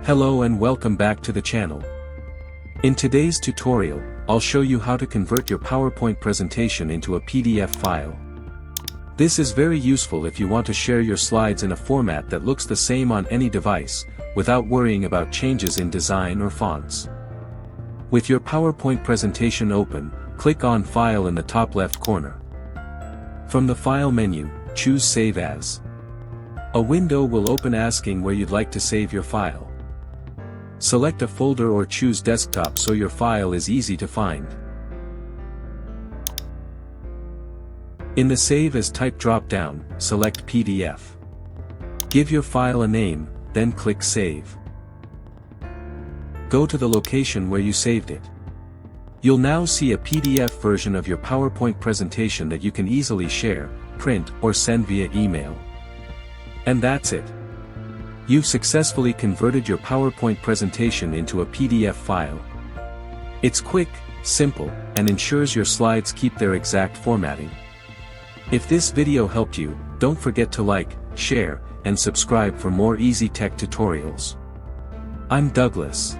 Hello and welcome back to the channel. In today's tutorial, I'll show you how to convert your PowerPoint presentation into a PDF file. This is very useful if you want to share your slides in a format that looks the same on any device, without worrying about changes in design or fonts. With your PowerPoint presentation open, click on File in the top left corner. From the File menu, choose Save As. A window will open asking where you'd like to save your file. Select a folder or choose Desktop so your file is easy to find. In the Save As Type drop-down, select PDF. Give your file a name, then click Save. Go to the location where you saved it. You'll now see a PDF version of your PowerPoint presentation that you can easily share, print, or send via email. And that's it. You've successfully converted your PowerPoint presentation into a PDF file. It's quick, simple, and ensures your slides keep their exact formatting. If this video helped you, don't forget to like, share, and subscribe for more easy tech tutorials. I'm Douglas.